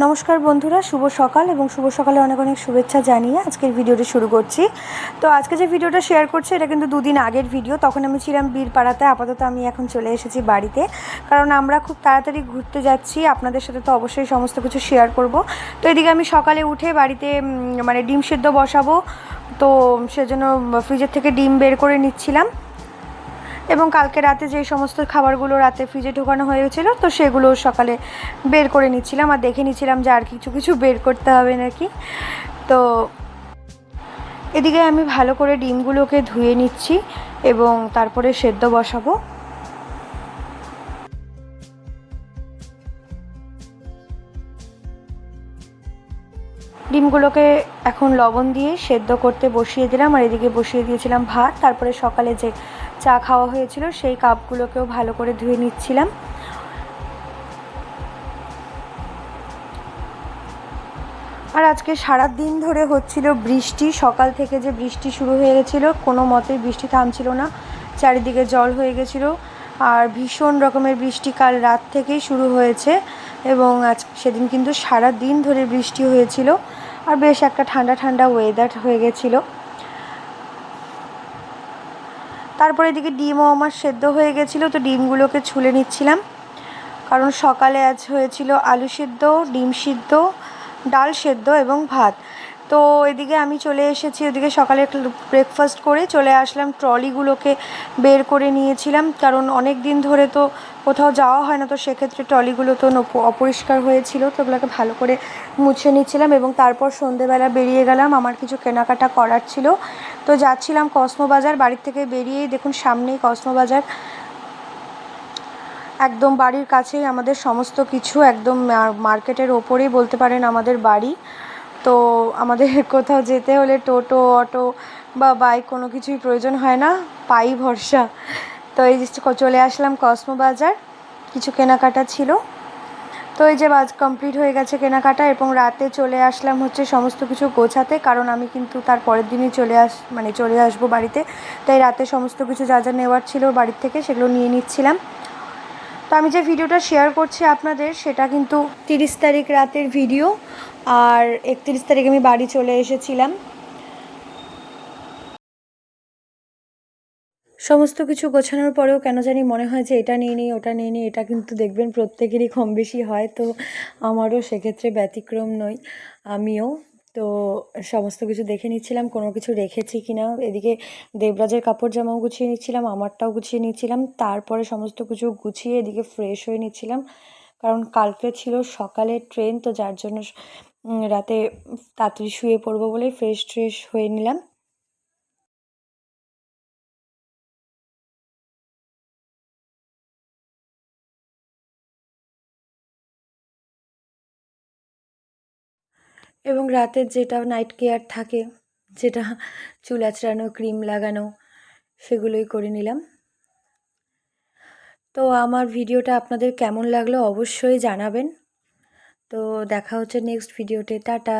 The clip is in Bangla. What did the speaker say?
নমস্কার বন্ধুরা, শুভ সকাল এবং শুভ সকালে অনেক অনেক শুভেচ্ছা জানিয়ে আজকের ভিডিওটি শুরু করছি। তো আজকে যে ভিডিওটা শেয়ার করছি এটা কিন্তু দুদিন আগের ভিডিও। তখন আমি ছিলাম বীরপাড়াতে, আপাতত আমি এখন চলে এসেছি বাড়িতে, কারণ আমরা খুব তাড়াতাড়ি ঘুরতে যাচ্ছি। আপনাদের সাথে তো অবশ্যই সমস্ত কিছু শেয়ার করব। তো এদিকে আমি সকালে উঠে বাড়িতে ডিম সেদ্ধ বসাবো, তো সেজন্য ফ্রিজের থেকে ডিম বের করে নিচ্ছিলাম এবং কালকে রাতে যে সমস্ত খাবারগুলো রাতে ফ্রিজে ঢোকানো হয়েছিল তো সেগুলো সকালে বের করে নিচ্ছিলাম আর দেখে নিচ্ছিলাম যে আর কিছু কিছু বের করতে হবে নাকি। তো এদিকে আমি ভালো করে ডিমগুলোকে ধুয়ে নিচ্ছি এবং তারপরে সেদ্ধ বসাবো। ডিমগুলোকে এখন লবণ দিয়ে সেদ্ধ করতে বসিয়ে দিলাম আর এদিকে বসিয়ে দিয়েছিলাম ভাত। তারপরে সকালে যে চা খাওয়া হয়েছিল সেই কাপগুলোকেও ভালো করে ধুয়ে নিচ্ছিলাম। আর আজকে সারা দিন ধরে হচ্ছিল বৃষ্টি, সকাল থেকে যে বৃষ্টি শুরু হয়ে গেছিলো, কোনো মতেই বৃষ্টি থামছিল না, চারিদিকে জল হয়ে গেছিলো আর ভীষণ রকমের বৃষ্টি কাল রাত থেকেই শুরু হয়েছে এবং আজ সেদিন কিন্তু সারা দিন ধরে বৃষ্টি হয়েছিল আর বেশ একটা ঠান্ডা ঠান্ডা ওয়েদার হয়ে গেছিলো। তারপরে এদিকে ডিমও আমার সেদ্ধ হয়ে গেছিলো, তো ডিমগুলোকে ছুলে নিচ্ছিলাম, কারণ সকালে আজ হয়েছিল আলু সিদ্ধ, ডিম সিদ্ধ, ডাল সেদ্ধ এবং ভাত। তো এদিকে আমি চলে এসেছি, ওদিকে সকালে ব্রেকফাস্ট করে চলে আসলাম। ট্রলিগুলোকে বের করে নিয়েছিলাম, কারণ অনেক দিন ধরে তো কোথাও যাওয়া হয় না, তো সেক্ষেত্রে ট্রলিগুলো তো অপরিষ্কার হয়েছিল, তো ওগুলোকে ভালো করে মুছে নিচ্ছিলাম এবং তারপর সন্ধেবেলা বেরিয়ে গেলাম। আমার কিছু কেনাকাটা করার ছিল, তো যাচ্ছিলাম কসমো বাজার। বাড়ির থেকে বেরিয়েই দেখুন সামনেই কসমো বাজার, একদম বাড়ির কাছেই আমাদের সমস্ত কিছু, একদম মার্কেটের ওপরেই বলতে পারেন আমাদের বাড়ি। তো আমাদের কোথাও যেতে হলে টোটো, অটো বা বাইক কোনো কিছুই প্রয়োজন হয় না, পাই ভরসা। তো এই যে চলে আসলাম কসমো বাজার, কিছু কেনাকাটা ছিল, তো এই যে কমপ্লিট হয়ে গেছে কেনাকাটা এবং রাতে চলে আসলাম হচ্ছে সমস্ত কিছু গোছাতে, কারণ আমি কিন্তু তার পরের দিনই চলে আসবো বাড়িতে। তাই রাতে সমস্ত কিছু যা যা নেওয়ার ছিল বাড়ির থেকে সেগুলো নিয়ে নিচ্ছিলাম। তো আমি যে ভিডিওটা শেয়ার করছি আপনাদের সেটা কিন্তু 30 তারিখ রাতের ভিডিও, আর 31 তারিখ আমি বাড়ি চলে এসেছিলাম। সমস্ত কিছু গোছানোর পরেও কেন জানি মনে হয় যে এটা নিয়ে নিই ওটা নিয়ে নিই, এটা কিন্তু দেখবেন প্রত্যেকেরই কম বেশি হয়, তো আমারও সেক্ষেত্রে ব্যতিক্রম নই, আমিও। তো সমস্ত কিছু দেখে নিচ্ছিলাম কোনো কিছু রেখেছি কিনা, এদিকে দেবরাজের কাপড় জামাও গুছিয়ে নিচ্ছিলাম, আমারটাও গুছিয়ে নিচ্ছিলাম, তারপরে সমস্ত কিছু গুছিয়ে এদিকে ফ্রেশ হয়ে নিচ্ছিলাম, কারণ কালকে ছিল সকালে ট্রেন, তো যার জন্য রাতে তাড়াতাড়ি শুয়ে পড়বো বলে ফ্রেশ হয়ে নিলাম। এবং রাতের যেটা নাইট কেয়ার থাকে, যেটা চুল আঁচড়ানো, ক্রিম লাগানো, সেগুলোই করে নিলাম। তো আমার ভিডিওটা আপনাদের কেমন লাগলো অবশ্যই জানাবেন। তো দেখা হচ্ছে নেক্সট ভিডিওতে, টাটা।